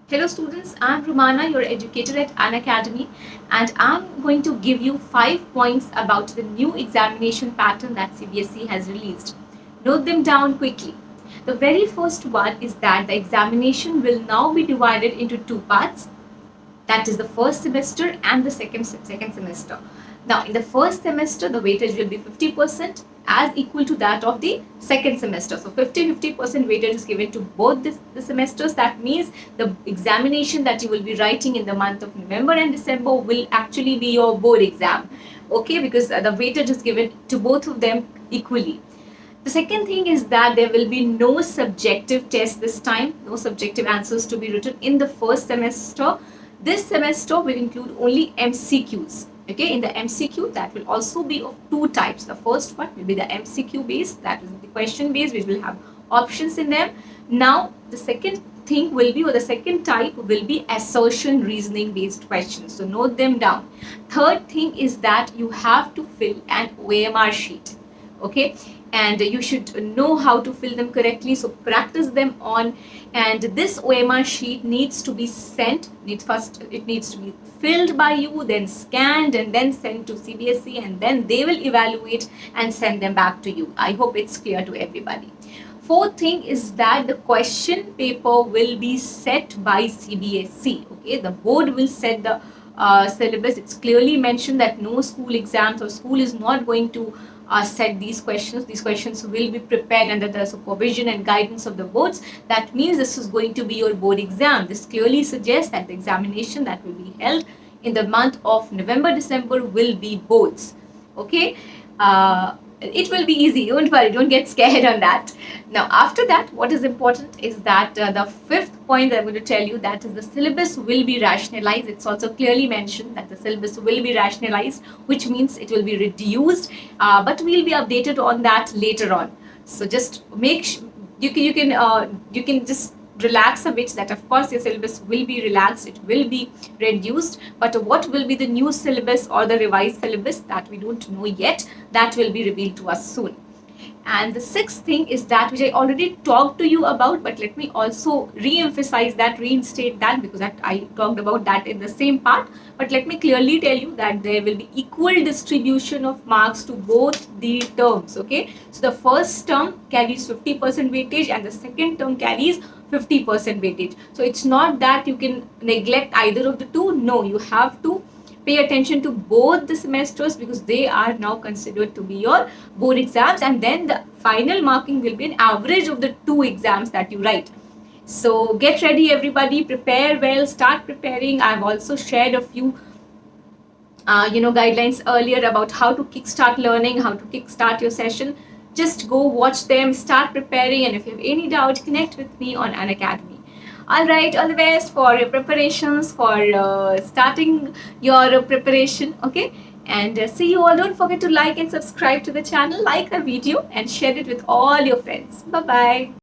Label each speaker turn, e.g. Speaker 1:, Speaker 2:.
Speaker 1: Hello students, I'm Rumana, your educator at Unacademy, and I'm going to give you 5 points about the new examination pattern that CBSE has released. Note them down quickly. The very first one is that the examination will now be divided into two parts, that is the first semester and the second semester. Now in the first semester the weightage will be 50% as equal to that of the second semester. So 50% weightage is given to both the semesters. That means the examination that you will be writing in the month of November and December will actually be your board exam. Okay, because the weightage is given to both of them equally. The second thing is that there will be no subjective test this time, no subjective answers to be written in the first semester. This semester will include only MCQs. Okay, in the MCQ that will also be of two types. The first one will be the MCQ based, that is the question based, which will have options in them. Now the second thing will be, or the second type will be assertion reasoning based questions. So note them down. Third thing is that you have to fill an OMR sheet. Okay, and you should know how to fill them correctly, so practice them on. And this OMR sheet needs to be sent, it needs to be filled by you, then scanned and then sent to CBSE, and then they will evaluate and send them back to you. I hope it's clear to everybody. Fourth thing is that the question paper will be set by CBSE. Okay, the board will set the syllabus. It's clearly mentioned that no school exams or school is not going to set these questions. These questions will be prepared under the supervision and guidance of the boards. That means this is going to be your board exam. This clearly suggests that the examination that will be held in the month of November, December will be boards. Okay. It will be easy, don't worry, don't get scared on that. Now after that, what is important is that the fifth point that I'm going to tell you, that is the syllabus will be rationalized. It's also clearly mentioned that the syllabus will be rationalized, which means it will be reduced, but we'll be updated on that later on. So just make you can just relax a bit, that of course your syllabus will be relaxed, it will be reduced, but what will be the new syllabus or the revised syllabus, that we don't know yet. That will be revealed to us soon. And the sixth thing is that, which I already talked to you about, but let me also re-emphasize that, reinstate that, because I talked about that in the same part. But let me clearly tell you that there will be equal distribution of marks to both the terms. Okay, so the first term carries 50% weightage and the second term carries 50% weightage. So it's not that you can neglect either of the two. No, you have to pay attention to both the semesters, because they are now considered to be your board exams, and then the final marking will be an average of the two exams that you write. So get ready everybody, prepare well, start preparing. I've also shared a few guidelines earlier about how to kickstart learning, how to kickstart your session. Just go watch them, start preparing, and if you have any doubt, connect with me on Unacademy. Alright, all the best for your preparations, for starting your preparation. Okay, and see you all. Don't forget to like and subscribe to the channel, like our video and share it with all your friends. Bye bye.